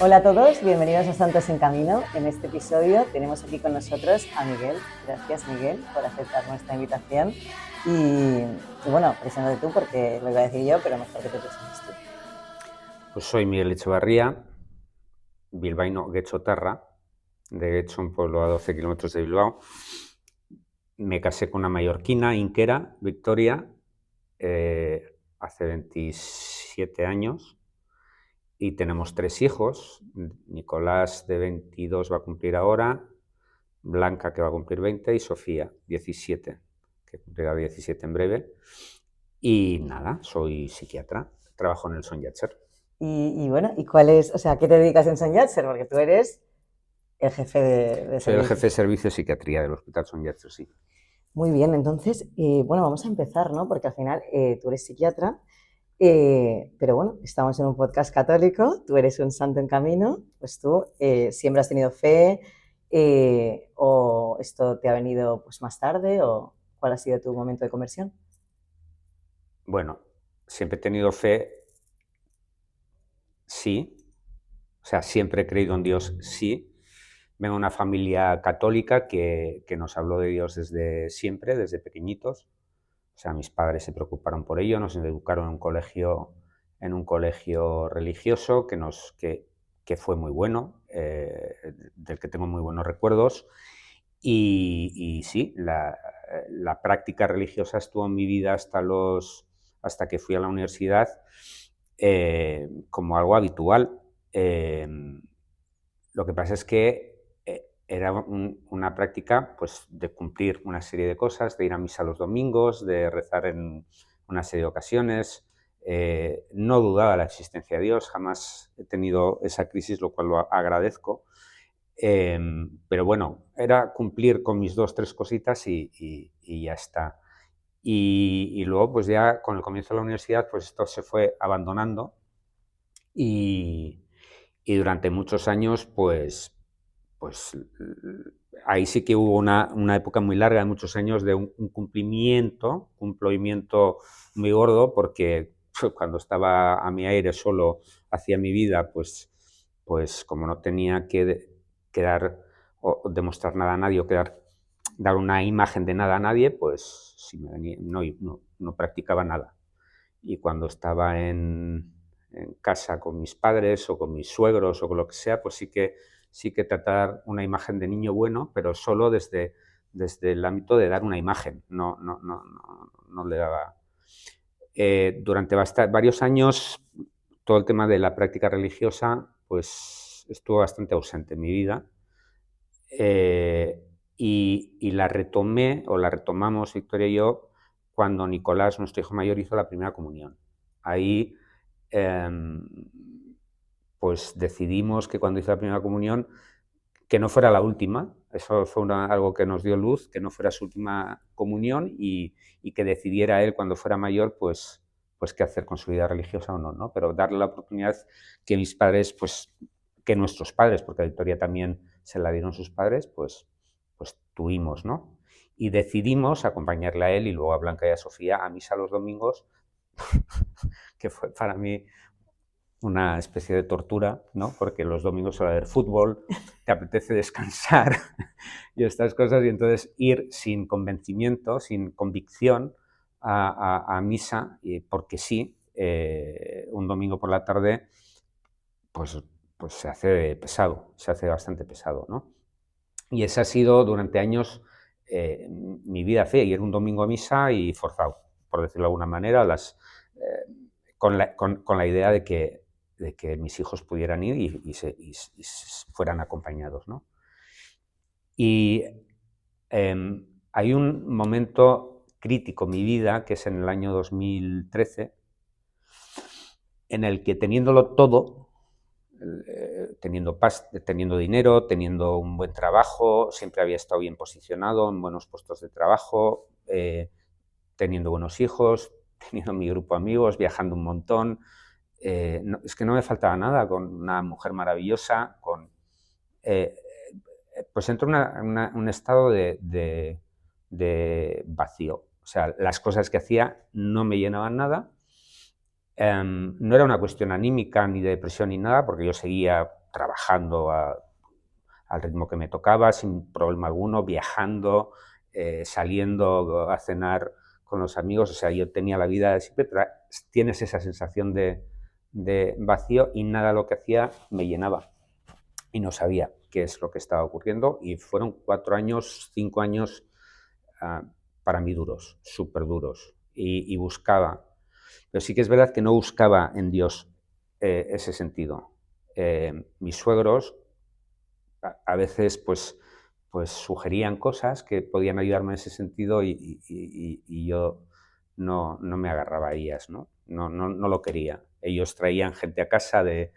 Hola a todos, bienvenidos a Santos en Camino. En este episodio tenemos aquí con nosotros a Miguel. Gracias, Miguel, por aceptar nuestra invitación. Y bueno, preséntate tú porque lo iba a decir yo, pero mejor que te presentes tú. Pues soy Miguel Echevarría, bilbaíno guechotarra, de Guecho, un pueblo a 12 kilómetros de Bilbao. Me casé con una mallorquina, Inquera, Victoria, hace 27 años y tenemos 3 hijos. Nicolás, de 22, va a cumplir ahora, Blanca, que va a cumplir 20, y Sofía, 17, que cumplirá 17 en breve. Y nada, soy psiquiatra, trabajo en el Son Yatzer. Y bueno, ¿y cuál es, o sea, qué te dedicas en Son Yatzer? Porque tú eres el jefe de Soy el jefe servicio. de servicio de psiquiatría del Hospital Son Yatzer, sí. Muy bien, entonces, bueno, vamos a empezar, ¿no? Porque al final tú eres psiquiatra, pero bueno, estamos en un podcast católico, tú eres un santo en camino, pues tú siempre has tenido fe, o esto te ha venido pues más tarde, o cuál ha sido tu momento de conversión. Bueno, siempre he tenido fe, sí. O sea, siempre he creído en Dios, sí. Vengo de una familia católica que nos habló de Dios desde siempre, desde pequeñitos. O sea, mis padres se preocuparon por ello, nos educaron en un colegio religioso que fue muy bueno, del que tengo muy buenos recuerdos. Y sí, la práctica religiosa estuvo en mi vida hasta que fui a la universidad, como algo habitual. Eh, lo que pasa es que era una práctica, pues, de cumplir una serie de cosas, de ir a misa los domingos, de rezar en una serie de ocasiones. No dudaba de la existencia de Dios, jamás he tenido esa crisis, lo cual lo agradezco. Pero bueno, era cumplir con mis 2, 3 cositas y ya está. Y luego, pues ya con el comienzo de la universidad, pues esto se fue abandonando y, y durante muchos años, pues ahí sí que hubo una época muy larga, de muchos años, de un cumplimiento muy gordo, porque cuando estaba a mi aire solo hacía mi vida, pues como no tenía que dar o demostrar nada a nadie o dar una imagen de nada a nadie, pues si me venía, no practicaba nada. Y cuando estaba en casa con mis padres o con mis suegros o con lo que sea, pues sí que tratar una imagen de niño bueno, pero solo desde el ámbito de dar una imagen, no le daba. Durante varios años, todo el tema de la práctica religiosa, pues estuvo bastante ausente en mi vida. Y la retomé, o la retomamos, Victoria y yo, cuando Nicolás, nuestro hijo mayor, hizo la primera comunión. Ahí, em, pues decidimos que cuando hizo la primera comunión, que no fuera la última, eso fue algo que nos dio luz, que no fuera su última comunión y que decidiera él cuando fuera mayor, pues qué hacer con su vida religiosa o no, ¿no? Pero darle la oportunidad que mis padres, pues que nuestros padres, porque a Victoria también se la dieron sus padres, pues tuvimos, ¿no? Y decidimos acompañarle a él y luego a Blanca y a Sofía a misa los domingos, que fue para mí una especie de tortura, ¿no? Porque los domingos suele haber fútbol, te apetece descansar y estas cosas, y entonces ir sin convencimiento, sin convicción a misa, porque sí, un domingo por la tarde, pues, pues se hace pesado, se hace bastante pesado, ¿no? Y esa ha sido durante años mi vida fe, ir un domingo a misa y forzado, por decirlo de alguna manera, con la idea de que mis hijos pudieran ir y fueran acompañados, ¿no? Y hay un momento crítico en mi vida, que es en el año 2013, en el que teniéndolo todo, teniendo dinero, teniendo un buen trabajo, siempre había estado bien posicionado en buenos puestos de trabajo, teniendo buenos hijos, teniendo mi grupo de amigos, viajando un montón. Es que no me faltaba nada, con una mujer maravillosa, eh, pues entro en un estado de vacío. O sea, las cosas que hacía no me llenaban nada. No era una cuestión anímica ni de depresión ni nada, porque yo seguía trabajando al ritmo que me tocaba, sin problema alguno, viajando, saliendo a cenar con los amigos. O sea, yo tenía la vida de siempre, pero tienes esa sensación de vacío y nada de lo que hacía me llenaba. Y no sabía qué es lo que estaba ocurriendo. Y fueron 4 años, 5 años para mí duros, súper duros. Y buscaba. Pero sí que es verdad que no buscaba en Dios ese sentido. Mis suegros a veces pues sugerían cosas que podían ayudarme en ese sentido y yo no me agarraba a ellas, ¿no? No lo quería. Ellos traían gente a casa de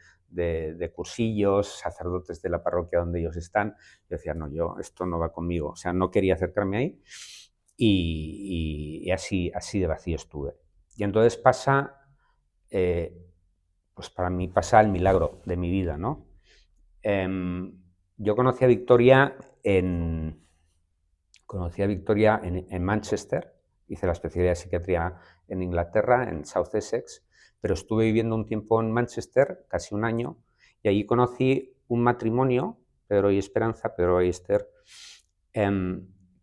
cursillos, sacerdotes de la parroquia donde ellos están. Yo decía, no, esto no va conmigo. O sea, no quería acercarme ahí y así de vacío estuve. Y entonces pasa, pues para mí pasa el milagro de mi vida, ¿no? Yo conocí a Victoria en Manchester, hice la especialidad de psiquiatría en Inglaterra, en South Essex, pero estuve viviendo un tiempo en Manchester, casi un año, y allí conocí un matrimonio, Pedro y Esperanza, Pedro y Esther,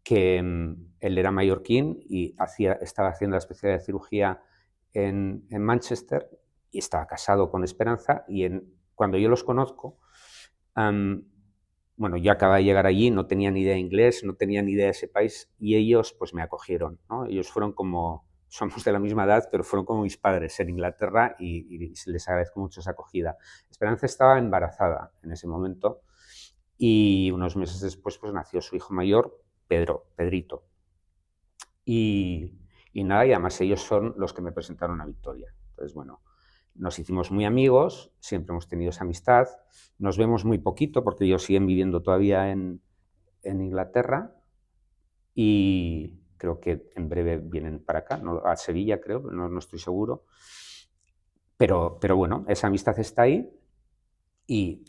que él era mallorquín y estaba haciendo la especialidad de cirugía en Manchester y estaba casado con Esperanza, y cuando yo los conozco, bueno, yo acababa de llegar allí, no tenía ni idea de inglés, no tenía ni idea de ese país y ellos pues me acogieron, ¿no? Ellos fueron como, somos de la misma edad, pero fueron como mis padres en Inglaterra y les agradezco mucho esa acogida. Esperanza estaba embarazada en ese momento y unos meses después pues nació su hijo mayor, Pedrito. Y nada, y además ellos son los que me presentaron a Victoria. Entonces, bueno, nos hicimos muy amigos, siempre hemos tenido esa amistad, nos vemos muy poquito porque ellos siguen viviendo todavía en Inglaterra y creo que en breve vienen para acá, ¿no? A Sevilla creo, no estoy seguro. Pero bueno, esa amistad está ahí y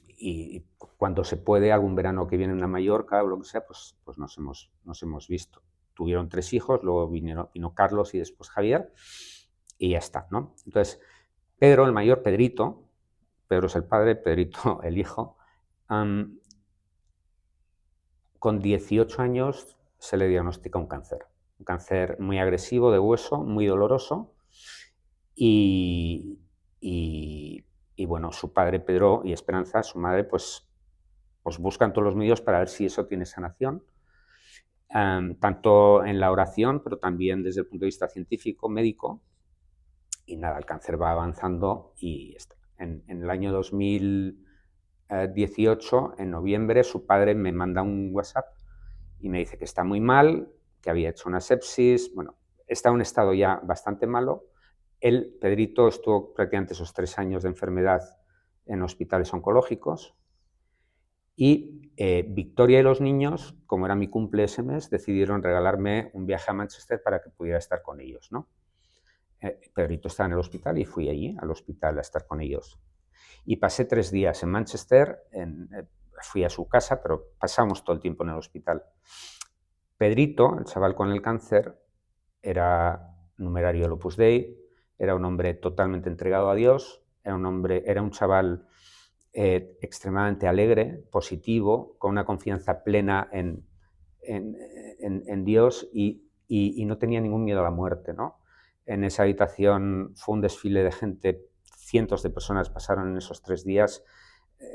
cuando se puede, algún verano que vienen a Mallorca o lo que sea, pues nos hemos visto. Tuvieron 3 hijos, luego vino Carlos y después Javier y ya está, ¿no? Entonces, Pedro, el mayor, Pedrito es el padre, Pedrito el hijo, con 18 años se le diagnostica un cáncer muy agresivo de hueso, muy doloroso y bueno, su padre Pedro y Esperanza, su madre, pues buscan todos los medios para ver si eso tiene sanación, tanto en la oración, pero también desde el punto de vista científico, médico. Y nada, el cáncer va avanzando y en el año 2018, en noviembre, su padre me manda un WhatsApp y me dice que está muy mal, que había hecho una sepsis, bueno, está en un estado ya bastante malo. Él, Pedrito, estuvo prácticamente esos 3 años de enfermedad en hospitales oncológicos y Victoria y los niños, como era mi cumple ese mes, decidieron regalarme un viaje a Manchester para que pudiera estar con ellos, ¿no? Pedrito estaba en el hospital y fui allí al hospital a estar con ellos. Y pasé 3 días en Manchester, fui a su casa, pero pasamos todo el tiempo en el hospital. Pedrito, el chaval con el cáncer, era numerario del Opus Dei, era un hombre totalmente entregado a Dios, era un chaval extremadamente alegre, positivo, con una confianza plena en Dios y no tenía ningún miedo a la muerte, ¿no? En esa habitación fue un desfile de gente, cientos de personas pasaron en esos 3 días,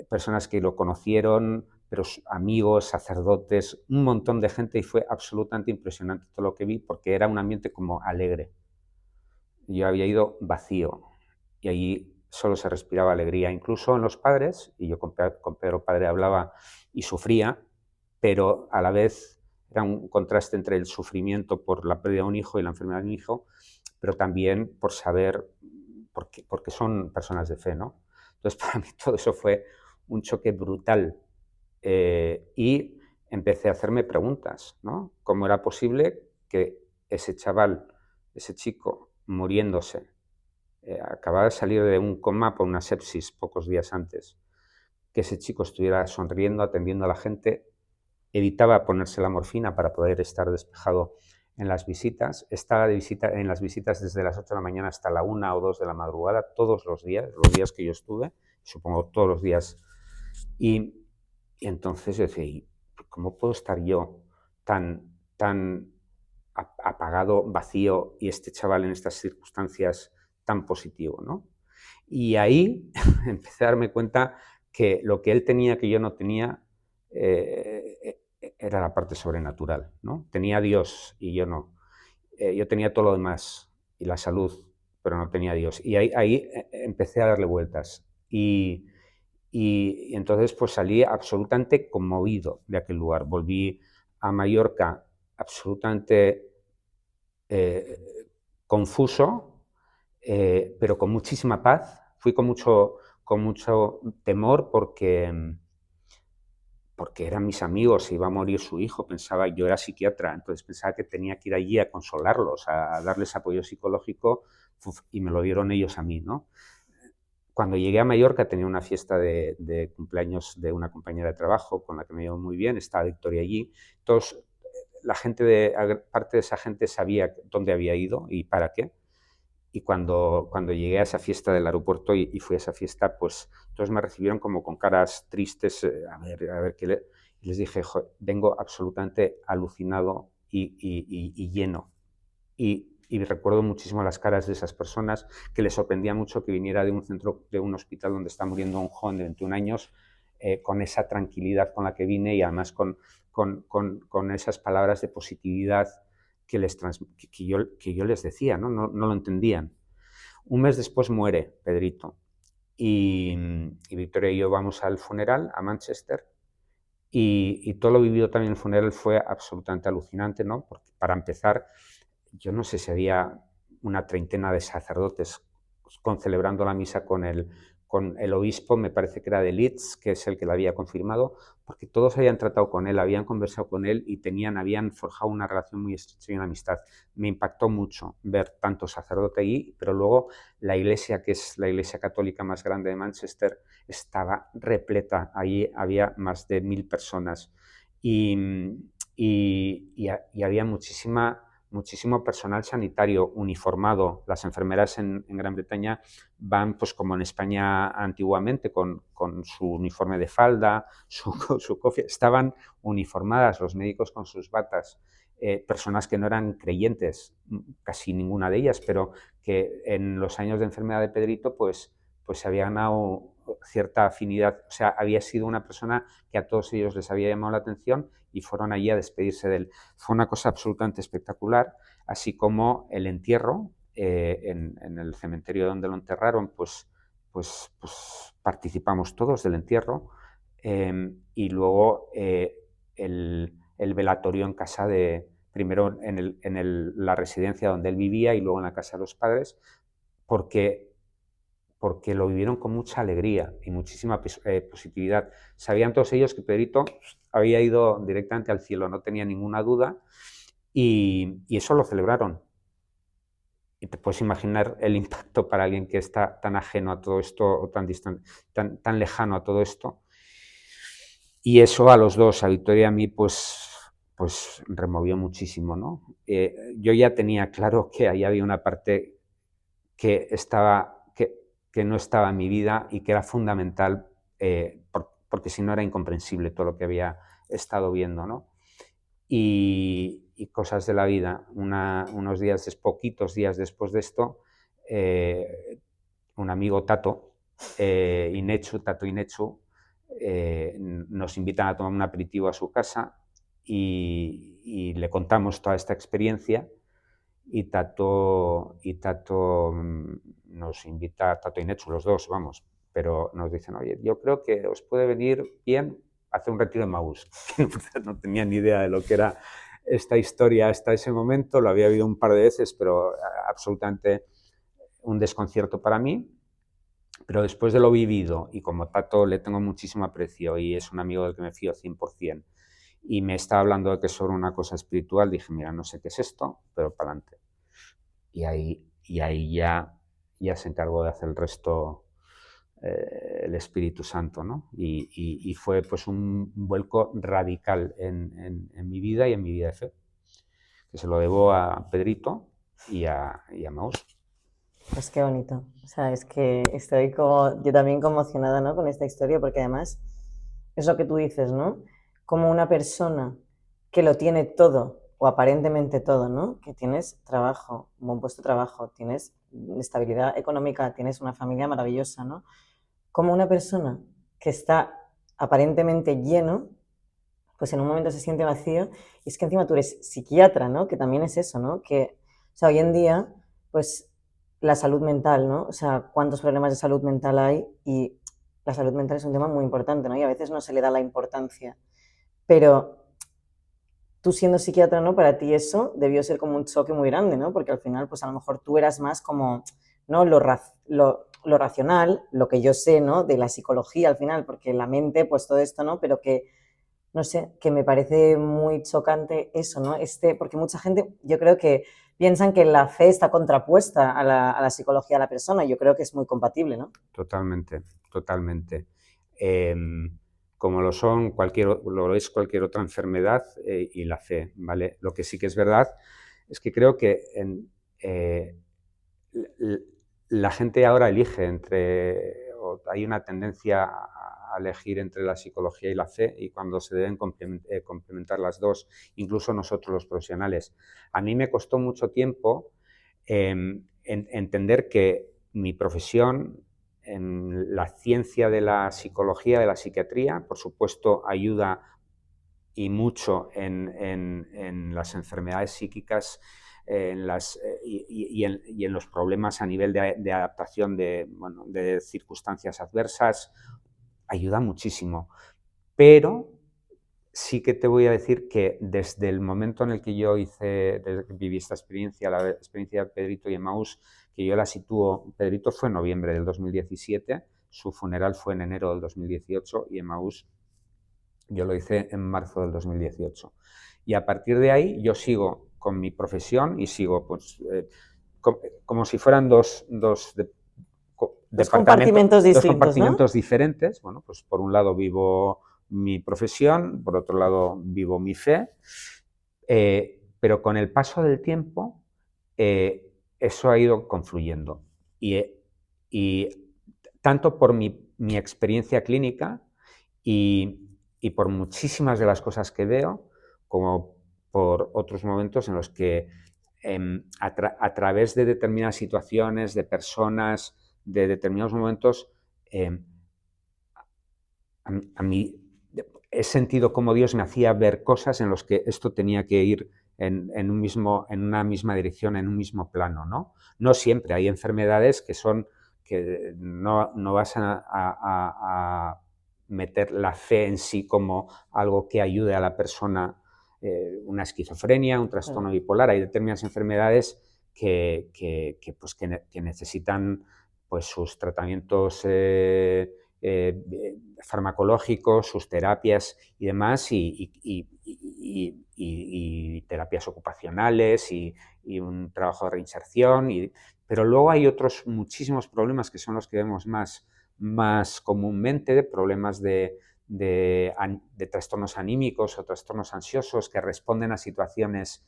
personas que lo conocieron, pero amigos, sacerdotes, un montón de gente y fue absolutamente impresionante todo lo que vi porque era un ambiente como alegre. Yo había ido vacío y allí solo se respiraba alegría, incluso en los padres, y yo con Pedro padre hablaba y sufría, pero a la vez era un contraste entre el sufrimiento por la pérdida de un hijo y la enfermedad de un hijo, pero también por saber, porque son personas de fe, ¿no? Entonces para mí todo eso fue un choque brutal y empecé a hacerme preguntas, ¿no? ¿Cómo era posible que ese chaval, ese chico, muriéndose, acababa de salir de un coma por una sepsis pocos días antes, que ese chico estuviera sonriendo, atendiendo a la gente, evitaba ponerse la morfina para poder estar despejado en las visitas, estaba en las visitas desde las 8 de la mañana hasta la 1 o 2 de la madrugada, todos los días que yo estuve, supongo todos los días Y, y entonces yo decía, "¿Y cómo puedo estar yo tan apagado, vacío, y este chaval en estas circunstancias tan positivo, ¿no?". Y ahí empecé a darme cuenta que lo que él tenía que yo no tenía era la parte sobrenatural, ¿no? Tenía a Dios y yo no. Yo tenía todo lo demás y la salud, pero no tenía a Dios. Y ahí empecé a darle vueltas. Y entonces pues salí absolutamente conmovido de aquel lugar. Volví a Mallorca absolutamente eh, confuso, pero con muchísima paz. Fui con mucho temor porque eran mis amigos, se iba a morir su hijo, pensaba, yo era psiquiatra, entonces pensaba que tenía que ir allí a consolarlos, a darles apoyo psicológico, y me lo dieron ellos a mí, ¿no? Cuando llegué a Mallorca tenía una fiesta de cumpleaños de una compañera de trabajo con la que me llevo muy bien, estaba Victoria allí, todos, parte de esa gente sabía dónde había ido y para qué. Y cuando llegué a esa fiesta del aeropuerto y fui a esa fiesta, pues todos me recibieron como con caras tristes, a ver qué y les dije, vengo absolutamente alucinado y lleno. Y recuerdo muchísimo las caras de esas personas, que les sorprendía mucho que viniera de un centro, de un hospital donde está muriendo un joven de 21 años, con esa tranquilidad con la que vine y además con esas palabras de positividad que yo les decía, ¿no? No lo entendían. Un mes después muere Pedrito y Victoria y yo vamos al funeral a Manchester y todo lo vivido también en el funeral fue absolutamente alucinante, ¿no? Porque para empezar, yo no sé si había una treintena de sacerdotes celebrando la misa con el obispo, me parece que era de Leeds, que es el que la había confirmado, porque todos habían tratado con él, habían conversado con él y habían forjado una relación muy estrecha y una amistad. Me impactó mucho ver tanto sacerdote allí, pero luego la iglesia, que es la iglesia católica más grande de Manchester, estaba repleta. Allí había más de 1000 personas y había muchísimo personal sanitario uniformado. Las enfermeras en Gran Bretaña van, pues como en España antiguamente, con su uniforme de falda, su cofia. Estaban uniformadas, los médicos con sus batas. Personas que no eran creyentes, casi ninguna de ellas, pero que en los años de enfermedad de Pedrito, pues se había ganado cierta afinidad. O sea, había sido una persona que a todos ellos les había llamado la atención y fueron allí a despedirse de él. Fue una cosa absolutamente espectacular, así como el entierro en el cementerio donde lo enterraron, pues participamos todos del entierro y luego el velatorio en casa primero la residencia donde él vivía y luego en la casa de los padres, porque lo vivieron con mucha alegría y muchísima positividad. Sabían todos ellos que Pedrito había ido directamente al cielo, no tenía ninguna duda, y eso lo celebraron. Y te puedes imaginar el impacto para alguien que está tan ajeno a todo esto o tan lejano a todo esto. Y eso a los dos, a Victoria y a mí, pues removió muchísimo, ¿no? Yo ya tenía claro que ahí había una parte que no estaba en mi vida y que era fundamental, porque si no era incomprensible todo lo que había estado viendo, ¿no? Y cosas de la vida. Poquitos días después de esto, un amigo Tato Inechu, nos invitan a tomar un aperitivo a su casa y le contamos toda esta experiencia. Y Tato nos invita, Tato y Nechu, los dos, vamos, pero nos dicen, oye, yo creo que os puede venir bien hacer un retiro en Maús. No tenía ni idea de lo que era esta historia hasta ese momento, lo había oído un par de veces, pero absolutamente un desconcierto para mí. Pero después de lo vivido, y como Tato le tengo muchísimo aprecio y es un amigo del que me fío 100%, y me está hablando de que es sobre una cosa espiritual, dije, mira, no sé qué es esto, pero para adelante. Y ahí ya se encargó de hacer el resto el Espíritu Santo, ¿no? Y fue pues un vuelco radical en mi vida y en mi vida de fe, que se lo debo a Pedrito y a Maús. Pues qué bonito. O sea, es que estoy como, yo también conmocionada, ¿no? Con esta historia, porque además es lo que tú dices, ¿no? Como una persona que lo tiene todo, o aparentemente todo, ¿no? Que tienes trabajo, un buen puesto de trabajo, tienes estabilidad económica, tienes una familia maravillosa, ¿no? Como una persona que está aparentemente lleno, pues en un momento se siente vacío, y es que encima tú eres psiquiatra, ¿no? Que también es eso, ¿no? Que, o sea, hoy en día, pues la salud mental, ¿no? O sea, cuántos problemas de salud mental hay, y la salud mental es un tema muy importante, ¿no? Y a veces no se le da la importancia. Pero tú siendo psiquiatra, ¿no? Para ti eso debió ser como un choque muy grande, ¿no? Porque al final, pues a lo mejor tú eras más como, ¿no? Lo racional, lo que yo sé, ¿no? De la psicología al final, porque la mente, pues todo esto, ¿no? Pero que, no sé, que me parece muy chocante eso, ¿no? Porque mucha gente, yo creo que piensan que la fe está contrapuesta a la psicología de la persona. Yo creo que es muy compatible, ¿no? Totalmente, totalmente. Como lo es cualquier otra enfermedad y la fe, ¿vale? Lo que sí que es verdad es que creo que la gente ahora elige o hay una tendencia a elegir entre la psicología y la fe, y cuando se deben complementar las dos, incluso nosotros los profesionales. A mí me costó mucho tiempo entender que mi profesión en la ciencia de la psicología, de la psiquiatría, por supuesto, ayuda y mucho en las enfermedades psíquicas y en los problemas a nivel de adaptación bueno, de circunstancias adversas, ayuda muchísimo. Pero sí que te voy a decir que desde el momento en el que viví esta experiencia, la experiencia de Pedrito y Emaús, que yo la sitúo, Pedrito fue en noviembre del 2017, su funeral fue en enero del 2018 y Emaús yo lo hice en marzo del 2018. Y a partir de ahí yo sigo con mi profesión y sigo pues, como si fueran Dos compartimentos dos distintos, ¿no? compartimentos diferentes. Bueno, pues por un lado vivo mi profesión, por otro lado vivo mi fe, pero con el paso del tiempo eso ha ido confluyendo. Y tanto por mi experiencia clínica y por muchísimas de las cosas que veo, como por otros momentos en los que a través de determinadas situaciones, de personas, de determinados momentos, a mí he sentido como Dios me hacía ver cosas en las que esto tenía que ir en una misma dirección, en un mismo plano, ¿no? No siempre, hay enfermedades que no vas a meter la fe en sí como algo que ayude a la persona, una esquizofrenia, un trastorno bipolar. Hay determinadas enfermedades pues, que necesitan pues, sus tratamientos farmacológicos, sus terapias y demás, y terapias ocupacionales y un trabajo de reinserción. Pero luego hay otros muchísimos problemas que son los que vemos más comúnmente, problemas de trastornos anímicos o trastornos ansiosos que responden a situaciones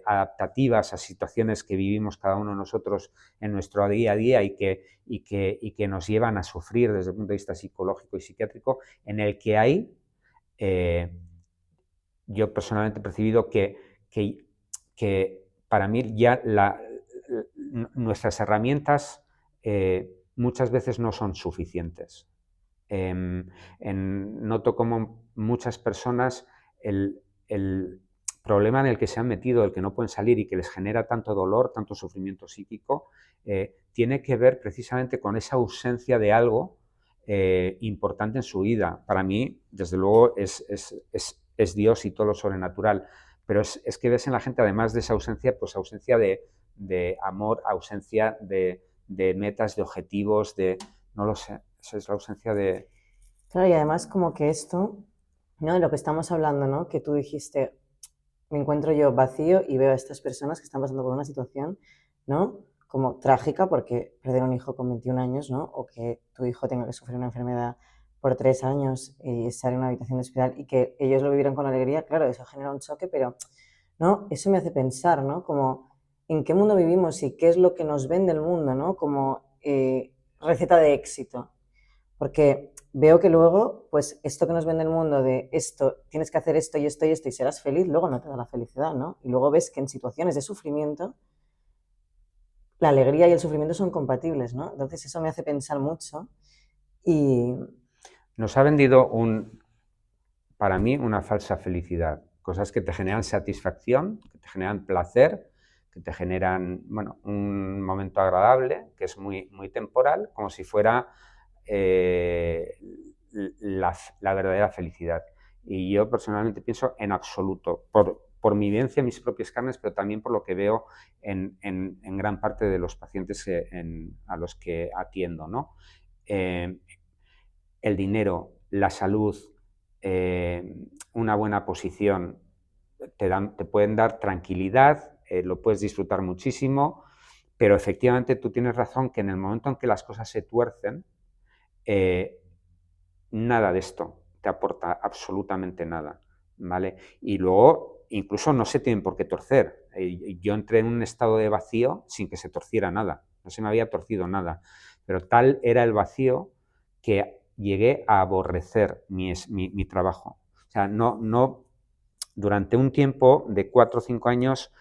adaptativas, a situaciones que vivimos cada uno de nosotros en nuestro día a día y que nos llevan a sufrir desde el punto de vista psicológico y psiquiátrico, en el que hay, yo personalmente he percibido que para mí ya nuestras herramientas muchas veces no son suficientes. Noto como muchas personas el problema en el que se han metido, el que no pueden salir y que les genera tanto dolor, tanto sufrimiento psíquico, tiene que ver precisamente con esa ausencia de algo importante en su vida. Para mí, desde luego, es Dios y todo lo sobrenatural, pero es que ves en la gente, además de esa ausencia, pues ausencia de amor, ausencia de metas, de objetivos, no lo sé, esa es la ausencia de... Claro, y además como que esto, ¿no? De lo que estamos hablando, ¿no? Que tú dijiste, me encuentro yo vacío y veo a estas personas que están pasando por una situación, ¿no? Como trágica, porque perder un hijo con 21 años, ¿no? O que tu hijo tenga que sufrir una enfermedad por 3 años y estar en una habitación de hospital y que ellos lo vivieron con alegría, claro, eso genera un choque, pero, ¿no? Eso me hace pensar, ¿no? Como, ¿en qué mundo vivimos y qué es lo que nos vende el mundo, ¿no? Como receta de éxito. Porque veo que luego, pues esto que nos vende el mundo de esto, tienes que hacer esto y esto y esto y serás feliz, luego no te da la felicidad, ¿no? Y luego ves que en situaciones de sufrimiento, la alegría y el sufrimiento son compatibles, ¿no? Entonces eso me hace pensar mucho y... Nos ha vendido para mí, una falsa felicidad. Cosas que te generan satisfacción, que te generan placer, que te generan, bueno, un momento agradable, que es muy, muy temporal, como si fuera la verdadera felicidad. Y yo personalmente pienso en absoluto, por mi vivencia en mis propias carnes, pero también por lo que veo en gran parte de los pacientes a los que atiendo, ¿no? El dinero, la salud, una buena posición, te pueden dar tranquilidad, lo puedes disfrutar muchísimo, pero efectivamente tú tienes razón que en el momento en que las cosas se tuercen, eh, nada de esto te aporta absolutamente nada, ¿vale? Y luego, incluso no se tienen por qué torcer. Yo entré en un estado de vacío sin que se torciera nada, no se me había torcido nada, pero tal era el vacío que llegué a aborrecer mi trabajo. O sea, durante un tiempo de 4 o 5 años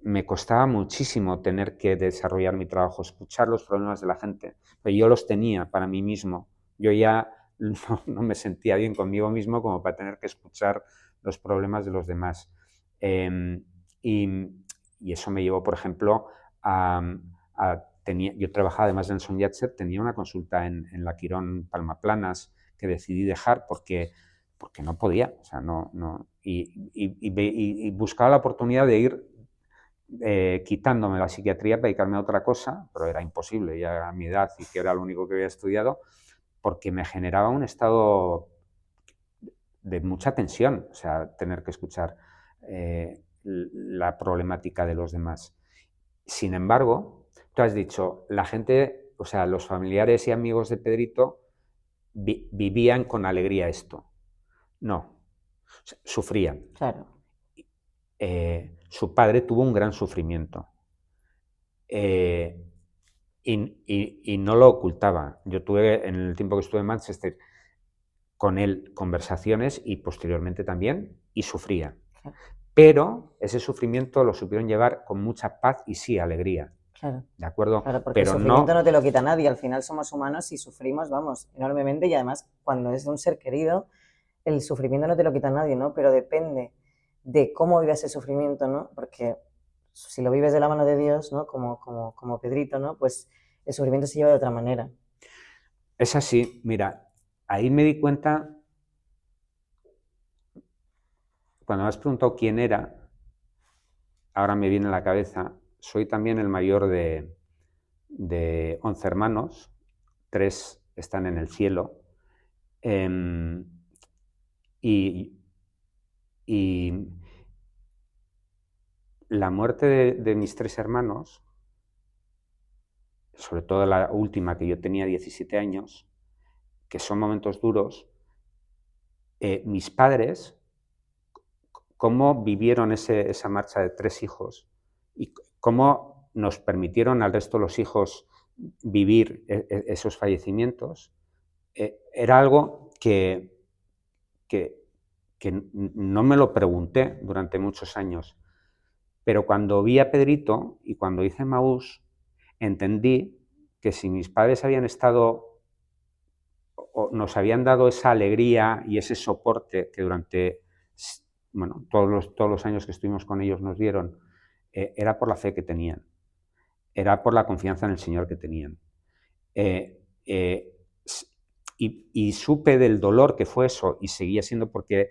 me costaba muchísimo tener que desarrollar mi trabajo, escuchar los problemas de la gente, pero yo los tenía para mí mismo. Yo ya no me sentía bien conmigo mismo como para tener que escuchar los problemas de los demás. Y, y eso me llevó, por ejemplo, yo trabajaba además de en Son Yatser, tenía una consulta en la Quirón Palmaplanas que decidí dejar porque no podía, o sea, y buscaba la oportunidad de ir quitándome la psiquiatría para dedicarme a otra cosa, pero era imposible ya a mi edad y que era lo único que había estudiado, porque me generaba un estado de mucha tensión, o sea, tener que escuchar la problemática de los demás. Sin embargo, tú has dicho, la gente, o sea, los familiares y amigos de Pedrito vivían con alegría esto. No, o sea, sufrían. Claro. Su padre tuvo un gran sufrimiento. Y no lo ocultaba. Yo tuve, en el tiempo que estuve en Manchester, con él conversaciones y posteriormente también, y sufría. Claro. Pero ese sufrimiento lo supieron llevar con mucha paz y sí, alegría. Claro. ¿De acuerdo? Claro, porque el Pero sufrimiento no no... te lo quita nadie, al final somos humanos y sufrimos, vamos, enormemente y además cuando es de un ser querido, el sufrimiento no te lo quita nadie, ¿no? Pero depende de cómo vivas ese sufrimiento, ¿no? Porque si lo vives de la mano de Dios, ¿no? Como Pedrito, ¿no? Pues el sufrimiento se lleva de otra manera. Es así, mira, ahí me di cuenta, cuando me has preguntado quién era, ahora me viene a la cabeza, soy también el mayor de 11 hermanos, 3 están en el cielo, y, y la muerte de mis 3 hermanos, sobre todo la última, que yo tenía 17 años, que son momentos duros, mis padres, cómo vivieron esa marcha de 3 hijos y cómo nos permitieron al resto de los hijos vivir esos fallecimientos, era algo que, que no me lo pregunté durante muchos años. Pero cuando vi a Pedrito y cuando hice Maús, entendí que si mis padres habían estado o nos habían dado esa alegría y ese soporte que durante, bueno, todos los años que estuvimos con ellos nos dieron, era por la fe que tenían, era por la confianza en el Señor que tenían. Eh, eh, y supe del dolor que fue eso y seguía siendo porque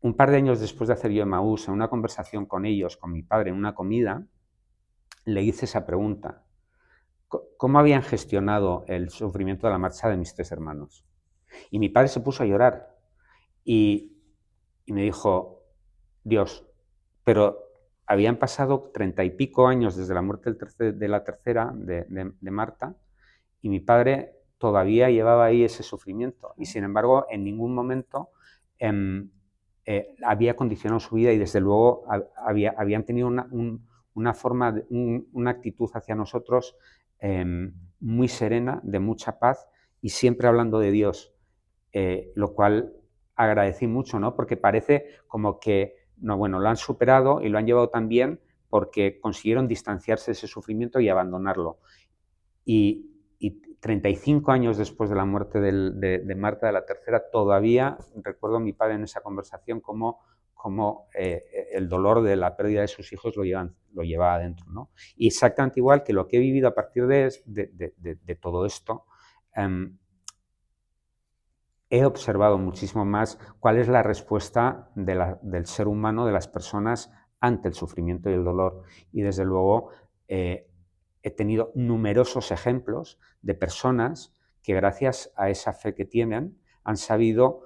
un par de años después de hacer yo Emaús, en una conversación con ellos, con mi padre, en una comida, le hice esa pregunta. ¿Cómo habían gestionado el sufrimiento de la marcha de mis 3 hermanos? Y mi padre se puso a llorar y me dijo, Dios, pero habían pasado 30 y pico años desde la muerte de la tercera, de Marta, y mi padre todavía llevaba ahí ese sufrimiento. Y sin embargo, en ningún momento había condicionado su vida y desde luego habían tenido una forma, una actitud hacia nosotros muy serena, de mucha paz y siempre hablando de Dios, lo cual agradecí mucho, ¿no? Porque parece como que, no, bueno, lo han superado y lo han llevado tan bien porque consiguieron distanciarse de ese sufrimiento y abandonarlo. Y 35 años después de la muerte de Marta de la Tercera, todavía recuerdo a mi padre en esa conversación cómo el dolor de la pérdida de sus hijos lo llevaba adentro, ¿no? Y exactamente igual que lo que he vivido a partir de todo esto, he observado muchísimo más cuál es la respuesta del ser humano, de las personas, ante el sufrimiento y el dolor. Y desde luego he tenido numerosos ejemplos de personas que gracias a esa fe que tienen han sabido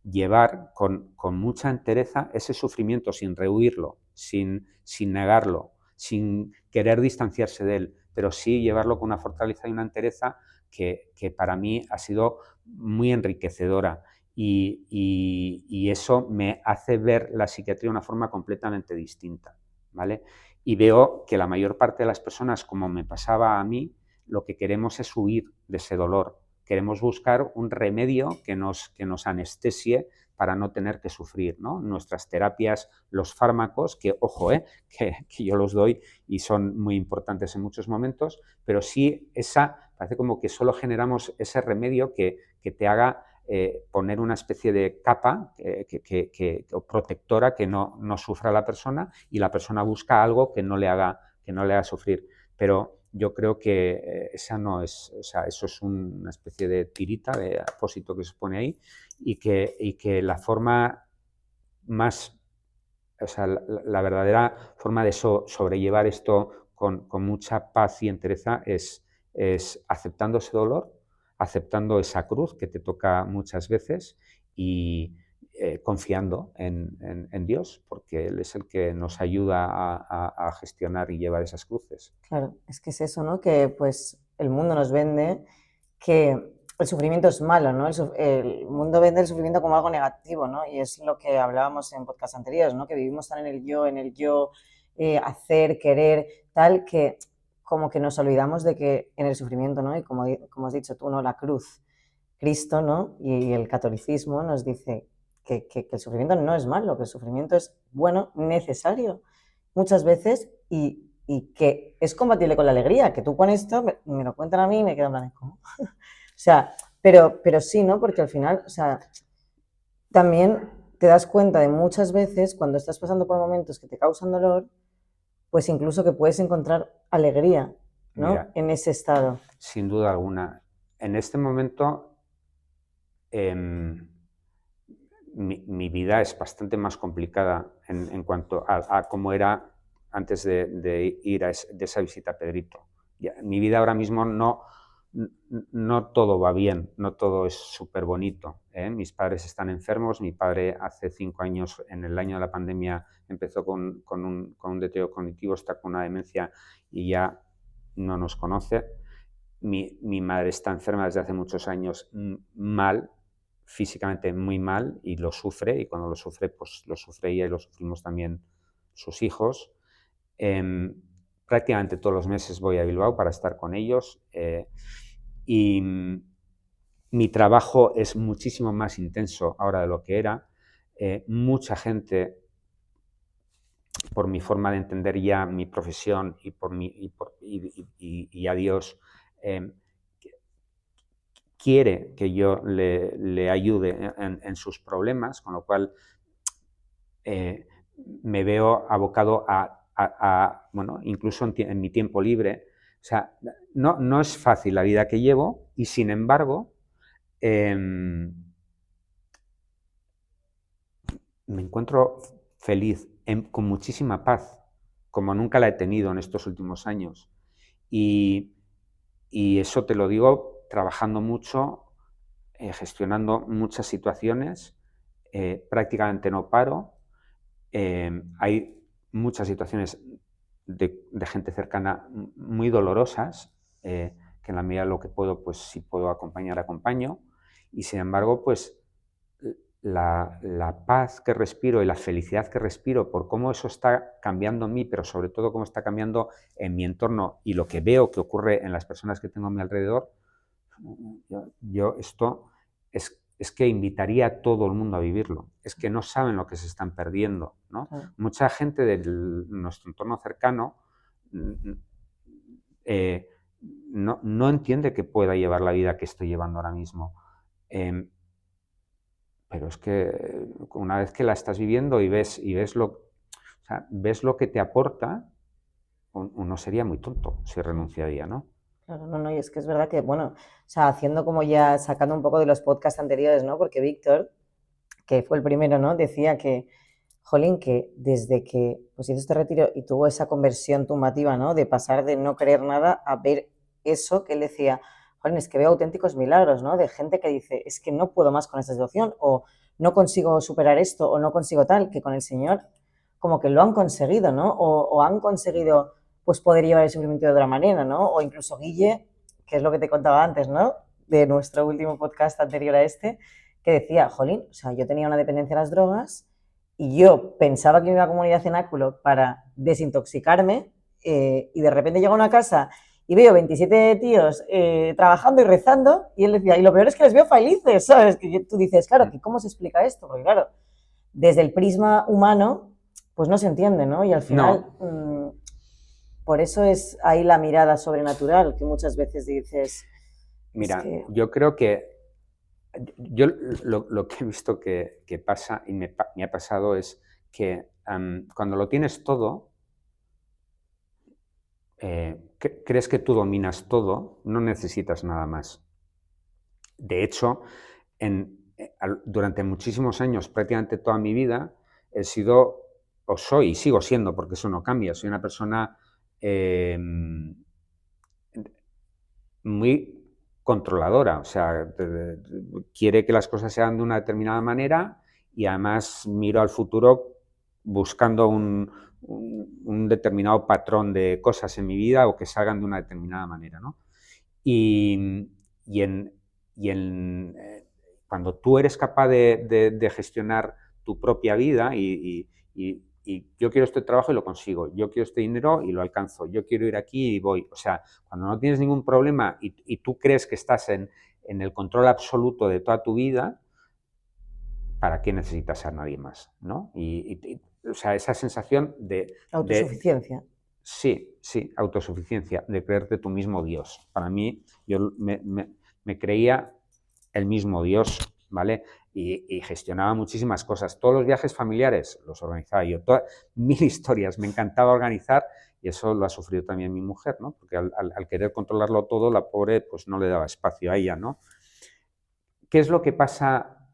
llevar con mucha entereza ese sufrimiento sin rehuirlo, sin negarlo, sin querer distanciarse de él, pero sí llevarlo con una fortaleza y una entereza que para mí ha sido muy enriquecedora y eso me hace ver la psiquiatría de una forma completamente distinta, ¿vale? Y veo que la mayor parte de las personas, como me pasaba a mí, lo que queremos es huir de ese dolor. Queremos buscar un remedio que nos anestesie para no tener que sufrir, ¿no? Nuestras terapias, los fármacos, que ojo, que yo los doy y son muy importantes en muchos momentos, pero sí parece como que solo generamos ese remedio que te haga poner una especie de capa protectora que no sufra la persona y la persona busca algo que no le haga sufrir. Pero yo creo que esa no es, o sea, eso es una especie de tirita, de apósito que se pone ahí y que la forma más, o sea, la verdadera forma de sobrellevar esto con mucha paz y entereza es aceptando ese dolor, aceptando esa cruz que te toca muchas veces y confiando en Dios, porque Él es el que nos ayuda a gestionar y llevar esas cruces. Claro, es que es eso, ¿no? Que pues el mundo nos vende que el sufrimiento es malo, ¿no? El mundo vende el sufrimiento como algo negativo, ¿no? Y es lo que hablábamos en podcast anteriores, ¿no? Que vivimos tan en el yo, hacer, querer, tal, que como que nos olvidamos de que en el sufrimiento, ¿no? Y como has dicho tú, ¿no? La cruz, Cristo, ¿no? Y el catolicismo nos dice que el sufrimiento no es malo, que el sufrimiento es bueno, necesario muchas veces y que es compatible con la alegría, que tú con esto me lo cuentan a mí y me quedo en plan, ¿cómo? O sea, pero sí, ¿no? Porque al final, o sea, también te das cuenta de muchas veces cuando estás pasando por momentos que te causan dolor, pues incluso que puedes encontrar alegría, ¿no? Mira, en ese estado. sin duda alguna. En este momento mi vida es bastante más complicada en cuanto a cómo era antes de ir de esa visita a Pedrito. Mi vida ahora mismo no todo va bien, no todo es súper bonito. Mis padres están enfermos, mi padre hace 5 años, en el año de la pandemia, empezó con un deterioro cognitivo, está con una demencia y ya no nos conoce. Mi madre está enferma desde hace muchos años, mal, físicamente muy mal, y lo sufre, y cuando lo sufre, pues lo sufre ella y lo sufrimos también sus hijos. Prácticamente todos los meses voy a Bilbao para estar con ellos y mi trabajo es muchísimo más intenso ahora de lo que era. Mucha gente, por mi forma de entender ya mi profesión y a Dios, quiere que yo le ayude en sus problemas, con lo cual me veo abocado bueno, incluso en mi tiempo libre. O sea, no es fácil la vida que llevo y sin embargo me encuentro feliz, con muchísima paz, como nunca la he tenido en estos últimos años. Y, y eso te lo digo trabajando mucho, gestionando muchas situaciones, prácticamente no paro. Hay muchas situaciones de gente cercana muy dolorosas, que en la medida de lo que puedo, pues si puedo acompañar, acompaño. Y sin embargo, pues la paz que respiro y la felicidad que respiro por cómo eso está cambiando en mí, pero sobre todo cómo está cambiando en mi entorno y lo que veo que ocurre en las personas que tengo a mi alrededor, yo esto es que invitaría a todo el mundo a vivirlo. Es que no saben lo que se están perdiendo, ¿no? Claro. Mucha gente de nuestro entorno cercano eh, no entiende que pueda llevar la vida que estoy llevando ahora mismo. Pero es que una vez que la estás viviendo y ves o sea, ves lo que te aporta, uno sería muy tonto si renunciaría, ¿no? Claro, no, no, y es que es verdad que, bueno, o sea, haciendo como ya, sacando un poco de los podcasts anteriores, ¿no? Porque Víctor, que fue el primero, ¿no? Decía que, jolín, que desde que pues hizo este retiro y tuvo esa conversión tumbativa, ¿no? De pasar de no creer nada a ver eso, que él decía, jolín, es que veo auténticos milagros, ¿no? De gente que dice, es que no puedo más con esta situación, o no consigo superar esto, o no consigo tal, que con el Señor como que lo han conseguido, ¿no? O han conseguido pues poder llevar el sufrimiento de otra manera, ¿no? O incluso Guille, que es lo que te contaba antes, ¿no? De nuestro último podcast anterior a este, que decía, jolín, o sea, yo tenía una dependencia a las drogas y yo pensaba que me iba a comunidad cenáculo para desintoxicarme y de repente llego a una casa y veo 27 tíos trabajando y rezando y él decía, y lo peor es que les veo felices, ¿sabes? Que tú dices, claro, que ¿cómo se explica esto? Porque claro, desde el prisma humano, pues no se entiende, ¿no? Y al final, No, por eso es ahí la mirada sobrenatural, que muchas veces dices, es mira, que... yo creo que yo lo que he visto que pasa y me ha pasado es que cuando lo tienes todo, crees que tú dominas todo, no necesitas nada más. De hecho, durante muchísimos años, prácticamente toda mi vida, he sido, o soy, y sigo siendo, porque eso no cambia, soy una persona eh, muy controladora, o sea, quiere que las cosas sean de una determinada manera y además miro al futuro buscando un determinado patrón de cosas en mi vida o que salgan de una determinada manera, ¿no? Y, y en, y en, cuando tú eres capaz de gestionar tu propia vida y yo quiero este trabajo y lo consigo, yo quiero este dinero y lo alcanzo, yo quiero ir aquí y voy. O sea, cuando no tienes ningún problema y tú crees que estás en el control absoluto de toda tu vida, ¿para qué necesitas a nadie más? ¿No? O sea, esa sensación de Autosuficiencia. sí, sí, autosuficiencia, de creerte tú mismo Dios. Para mí, yo me creía el mismo Dios, ¿vale? Y gestionaba muchísimas cosas. Todos los viajes familiares los organizaba yo. Mil historias, me encantaba organizar y eso lo ha sufrido también mi mujer, ¿no? Porque al querer controlarlo todo, la pobre pues no le daba espacio a ella, ¿no? ¿Qué es lo que pasa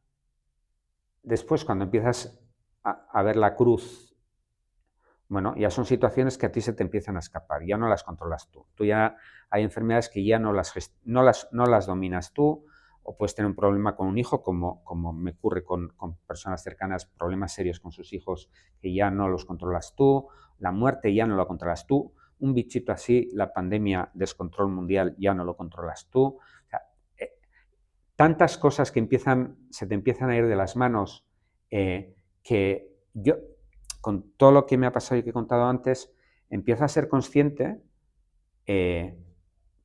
después cuando empiezas a ver la cruz? Bueno, ya son situaciones que a ti se te empiezan a escapar, ya no las controlas tú. Tú ya hay enfermedades que ya no las dominas tú, o puedes tener un problema con un hijo, como me ocurre con personas cercanas, problemas serios con sus hijos que ya no los controlas tú, la muerte ya no la controlas tú, un bichito así, la pandemia, descontrol mundial, ya no lo controlas tú. O sea, tantas cosas que se te empiezan a ir de las manos, que yo, con todo lo que me ha pasado y que he contado antes, empiezo a ser consciente eh,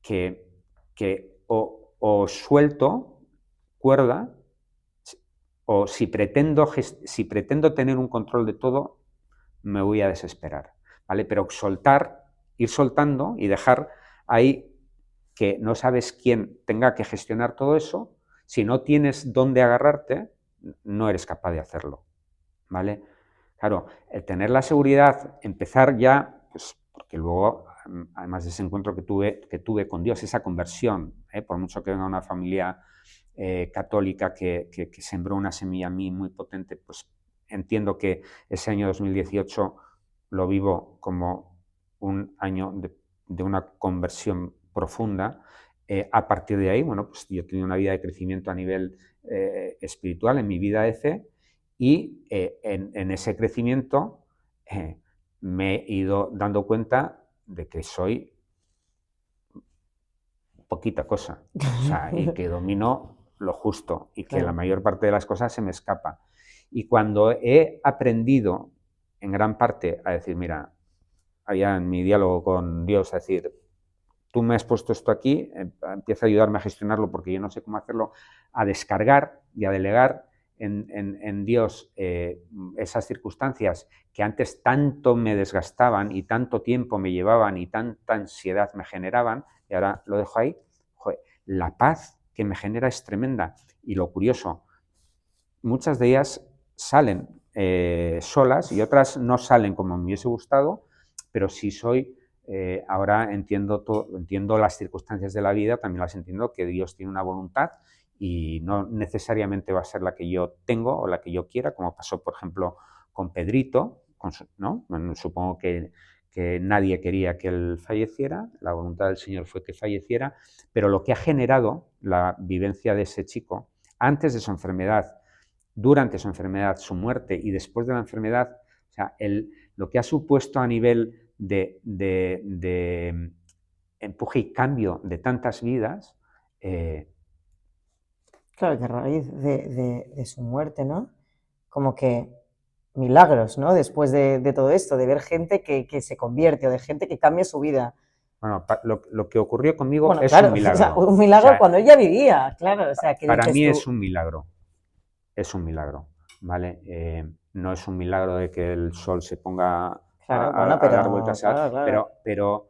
que, que o suelto cuerda, o si pretendo tener un control de todo, me voy a desesperar, ¿vale? Pero soltar, ir soltando y dejar ahí que no sabes quién tenga que gestionar todo eso, si no tienes dónde agarrarte, no eres capaz de hacerlo, ¿vale? Claro, el tener la seguridad, empezar ya, pues porque luego, además de ese encuentro que tuve con Dios, esa conversión, por mucho que venga una familia católica que sembró una semilla en mí muy potente, pues entiendo que ese año 2018 lo vivo como un año de una conversión profunda. A partir de ahí, bueno, pues yo he tenido una vida de crecimiento a nivel espiritual en mi vida de fe y en ese crecimiento me he ido dando cuenta de que soy poquita cosa, o sea, y que domino lo justo y que la Claro. mayor parte de las cosas se me escapa. Y cuando he aprendido en gran parte a decir, mira, allá en mi diálogo con Dios, a decir, tú me has puesto esto aquí, empieza a ayudarme a gestionarlo porque yo no sé cómo hacerlo, a descargar y a delegar en Dios esas circunstancias que antes tanto me desgastaban y tanto tiempo me llevaban y tanta ansiedad me generaban, y ahora lo dejo ahí. Joder, la paz que me genera es tremenda. Y lo curioso, muchas de ellas salen solas y otras no salen como me hubiese gustado, pero sí soy, ahora entiendo las circunstancias de la vida, también las entiendo, que Dios tiene una voluntad y no necesariamente va a ser la que yo tengo o la que yo quiera, como pasó, por ejemplo, con Pedrito, ¿no? Bueno, supongo que nadie quería que él falleciera, la voluntad del Señor fue que falleciera, pero lo que ha generado la vivencia de ese chico antes de su enfermedad, durante su enfermedad, su muerte y después de la enfermedad, o sea, lo que ha supuesto a nivel de empuje y cambio de tantas vidas, Claro que a raíz de su muerte, ¿no? Como que milagros, ¿no? Después de todo esto, de ver gente que se convierte o de gente que cambia su vida. bueno, lo que ocurrió conmigo Bueno, es un claro, o sea, milagro. un O milagro sea, cuando ella vivía, claro, o sea, que para dices mí tú, es un milagro, ¿vale? No es un milagro de que el sol se ponga claro, bueno, a dar pero, vueltas, claro, claro. pero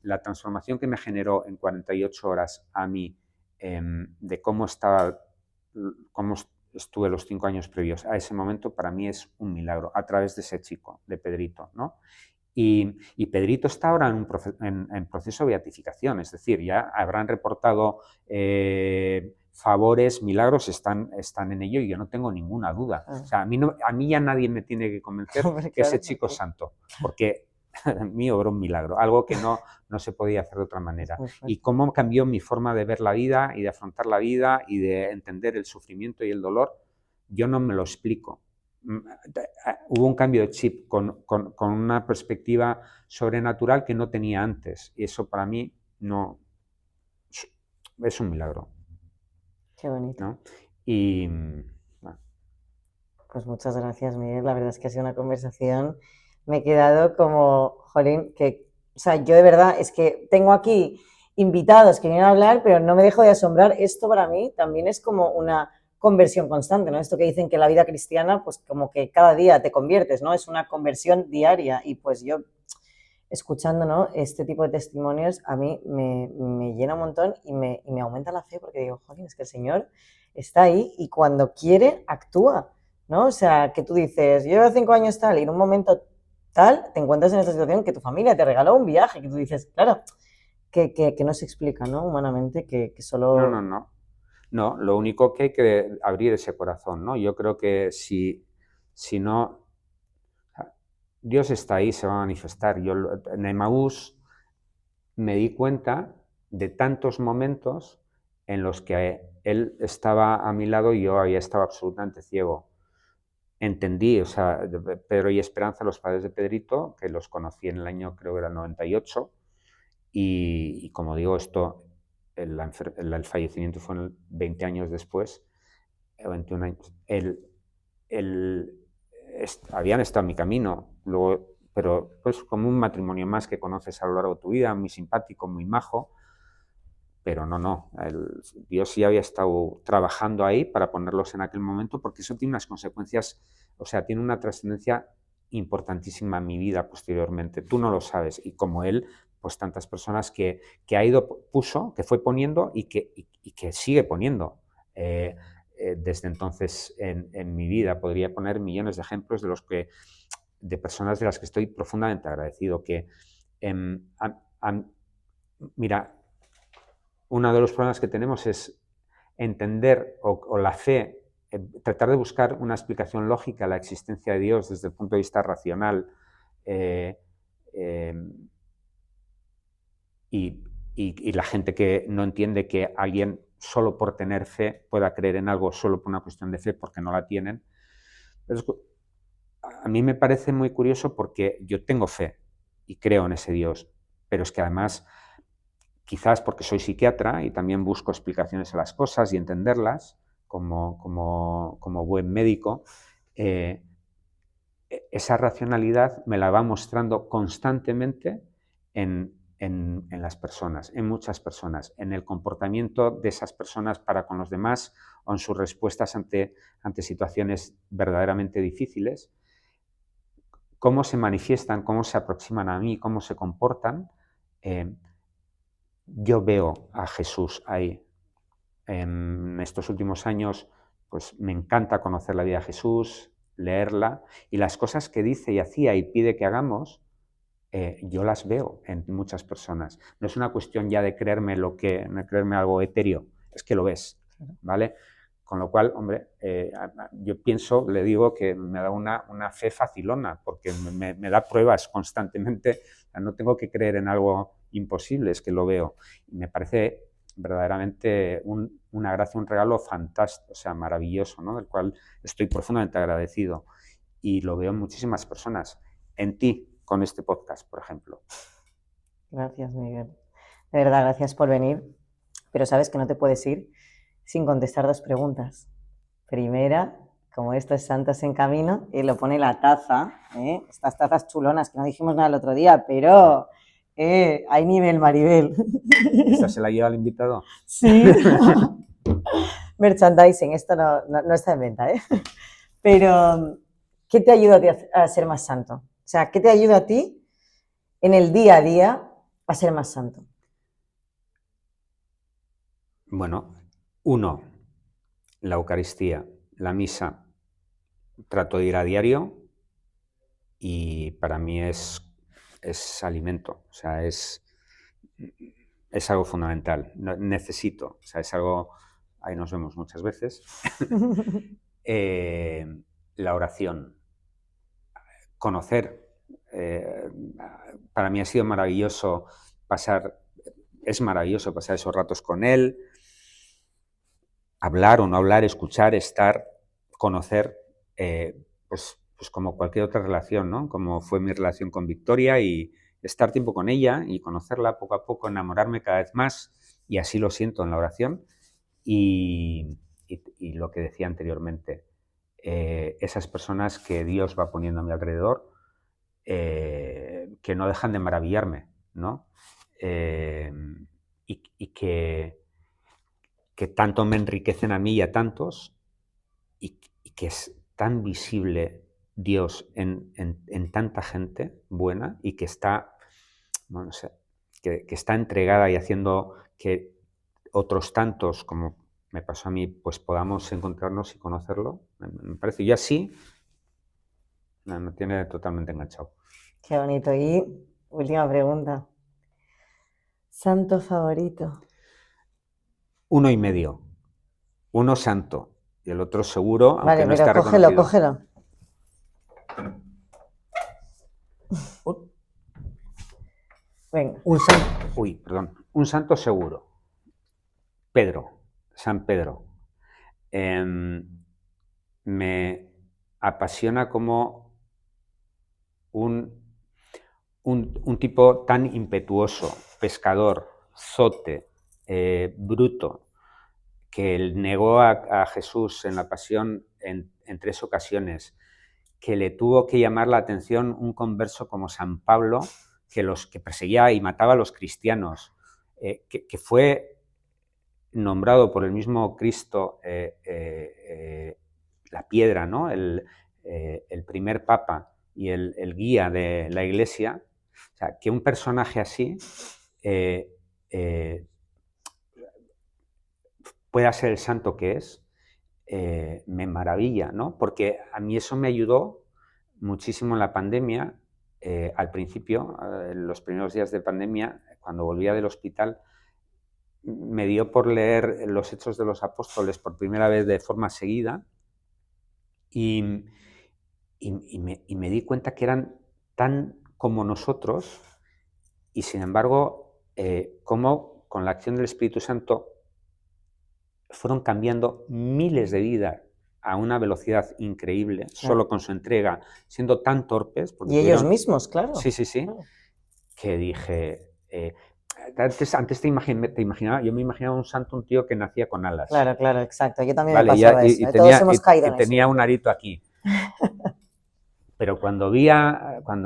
la transformación que me generó en 48 horas a mí de cómo estaba, cómo estuve los 5 años previos a ese momento, para mí es un milagro, a través de ese chico, de Pedrito, ¿no? Y Pedrito está ahora en proceso de beatificación, es decir, ya habrán reportado favores, milagros, están en ello y yo no tengo ninguna duda. Ah, O sea, a mí ya nadie me tiene que convencer hombre, que ese claro, chico es porque santo, porque en mí obró un milagro, algo que no se podía hacer de otra es manera. muy Y fuerte. cómo cambió mi forma de ver la vida y de afrontar la vida y de entender el sufrimiento y el dolor, yo no me lo explico. Hubo un cambio de chip con una perspectiva sobrenatural que no tenía antes. Y eso para mí no es un milagro, Qué bonito. ¿no? Y bueno, Pues muchas gracias, Miguel. La verdad es que ha sido una conversación. Me he quedado como, jolín, que, o sea, yo de verdad es que tengo aquí invitados que vienen a hablar, pero no me dejo de asombrar. Esto para mí también es como una conversión constante, ¿no? Esto que dicen que la vida cristiana, pues como que cada día te conviertes, ¿no? Es una conversión diaria y pues yo escuchando, ¿no? Este tipo de testimonios a mí me llena un montón y me aumenta la fe porque digo, joder, es que el Señor está ahí y cuando quiere actúa, ¿no? O sea, que tú dices, yo llevo 5 años tal y en un momento tal te encuentras en esta situación que tu familia te regaló un viaje, que tú dices, claro, que no se explica, ¿no? Humanamente, que no, no, solo... no. No, lo único que hay que abrir ese corazón, ¿no? Yo creo que si no, Dios está ahí, se va a manifestar. Yo en Emaús me di cuenta de tantos momentos en los que él estaba a mi lado y yo había estado absolutamente ciego. Entendí, o sea, Pedro y Esperanza, los padres de Pedrito, que los conocí en el año, creo que era el 98, y como digo, el fallecimiento fue 20 años después, 21 años. Habían estado en mi camino, luego, pero pues como un matrimonio más que conoces a lo largo de tu vida, muy simpático, muy majo, pero no, Dios sí había estado trabajando ahí para ponerlos en aquel momento, porque eso tiene unas consecuencias, o sea, tiene una trascendencia importantísima en mi vida posteriormente. Tú no lo sabes, y como él, pues tantas personas que ha ido, puso, que fue poniendo y que sigue poniendo. Desde entonces en mi vida podría poner millones de ejemplos de personas de las que estoy profundamente agradecido. Em, a- a- Mira, uno de los problemas que tenemos es entender o la fe, tratar de buscar una explicación lógica a la existencia de Dios desde el punto de vista racional eh, eh, y la gente que no entiende que alguien solo por tener fe pueda creer en algo solo por una cuestión de fe porque no la tienen. Pero a mí me parece muy curioso porque yo tengo fe y creo en ese Dios, pero es que además quizás porque soy psiquiatra y también busco explicaciones a las cosas y entenderlas como buen médico, esa racionalidad me la va mostrando constantemente en las personas, en muchas personas, en el comportamiento de esas personas para con los demás o en sus respuestas ante situaciones verdaderamente difíciles, cómo se manifiestan, cómo se aproximan a mí, cómo se comportan. Yo veo a Jesús ahí. En estos últimos años, pues me encanta conocer la vida de Jesús, leerla, y las cosas que dice y hacía y pide que hagamos, yo las veo en muchas personas. No es una cuestión ya de creerme algo etéreo, es que lo ves, ¿vale? Con lo cual, hombre, yo pienso, le digo que me da una fe facilona, porque me da pruebas constantemente. O sea, no tengo que creer en algo imposible, es que lo veo. Y me parece verdaderamente una gracia, un regalo fantástico, o sea, maravilloso, ¿no? Del cual estoy profundamente agradecido. Y lo veo en muchísimas personas. En ti, con este podcast, por ejemplo. Gracias, Miguel. De verdad, gracias por venir. Pero sabes que no te puedes ir sin contestar 2 preguntas. Primera, como esto es Santos en Camino, y lo pone la taza, estas tazas chulonas que no dijimos nada el otro día, pero hay nivel, Maribel. ¿Esta se la lleva el invitado? Sí. Merchandising, esto no está en venta, ¿eh? Pero, ¿qué te ayuda a ti a ser más santo? O sea, ¿qué te ayuda a ti en el día a día a ser más santo? Bueno, 1, la Eucaristía, la misa. Trato de ir a diario y para mí es alimento, o sea, es algo fundamental. Necesito, o sea, es algo, ahí nos vemos muchas veces. La oración, conocer. Para mí ha sido maravilloso es maravilloso pasar esos ratos con él, hablar o no hablar, escuchar, estar, conocer, pues como cualquier otra relación, ¿no? Como fue mi relación con Victoria, y estar tiempo con ella y conocerla poco a poco, enamorarme cada vez más, y así lo siento en la oración. Y lo que decía anteriormente, esas personas que Dios va poniendo a mi alrededor, que no dejan de maravillarme, ¿no? Y que tanto me enriquecen a mí y a tantos, y que es tan visible Dios en tanta gente buena, y que está, bueno, no sé, que está entregada y haciendo que otros tantos, como me pasó a mí, pues podamos encontrarnos y conocerlo. Me parece, y así me tiene totalmente enganchado. Qué bonito. Y última pregunta. ¿Santo favorito? 1,5. Uno santo y el otro seguro, aunque Vale, no pero está cógelo, reconocido. cógelo. Venga. Un santo seguro. Pedro, San Pedro. Me apasiona como un tipo tan impetuoso, pescador, zote, bruto, que él negó a Jesús en la pasión en 3 ocasiones, que le tuvo que llamar la atención un converso como San Pablo, que perseguía y mataba a los cristianos, que fue nombrado por el mismo Cristo la piedra, ¿no? El primer papa y el guía de la Iglesia. O sea, que un personaje así pueda ser el santo que es, me maravilla, ¿no? Porque a mí eso me ayudó muchísimo en la pandemia. Al principio, en los primeros días de pandemia, cuando volvía del hospital, me dio por leer los Hechos de los Apóstoles por primera vez de forma seguida, y me di cuenta que eran tan como nosotros, y sin embargo, cómo con la acción del Espíritu Santo fueron cambiando miles de vidas a una velocidad increíble, solo con su entrega, siendo tan torpes. Y ellos mismos, claro. Sí, que dije, Antes te imaginaba, yo me imaginaba un santo, un tío que nacía con alas. Claro, claro, exacto. Yo también Vale, me pasaba eso. y Todos hemos caído en eso. tenía un arito aquí. Pero cuando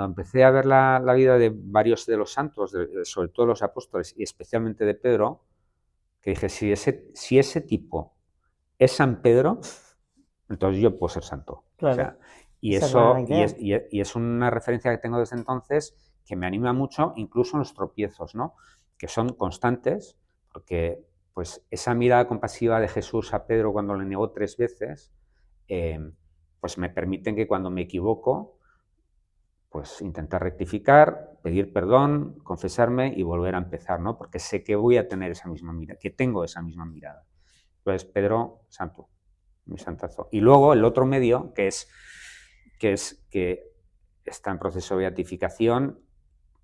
empecé a ver la vida de varios de los santos, sobre todo los apóstoles y especialmente de Pedro, que dije, si ese tipo es San Pedro, entonces yo puedo ser santo. Claro. O sea, y Esa es la gran idea. y es una referencia que tengo desde entonces que me anima mucho, incluso en los tropiezos, ¿no? Que son constantes, porque pues esa mirada compasiva de Jesús a Pedro cuando le negó 3 veces, pues me permiten que cuando me equivoco, pues intentar rectificar, pedir perdón, confesarme y volver a empezar, ¿no? Porque sé que voy a tener esa misma mirada, que tengo esa misma mirada. Entonces, Pedro, santo, mi santazo. Y luego el otro medio, que está en proceso de beatificación,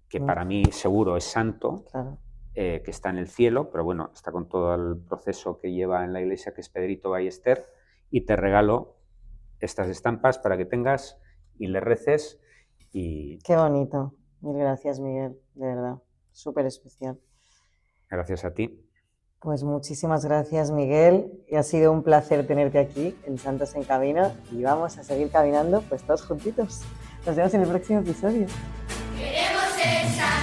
que para mí seguro es santo, Claro. Que está en el cielo, pero bueno, está con todo el proceso que lleva en la iglesia, que es Pedrito Ballester, y te regalo estas estampas para que tengas y le reces. Qué bonito. Mil gracias, Miguel, de verdad. Súper especial. Gracias a ti. Pues muchísimas gracias, Miguel. Y ha sido un placer tenerte aquí en Santos en Camino y vamos a seguir caminando pues todos juntitos. Nos vemos en el próximo episodio. Queremos ser santos.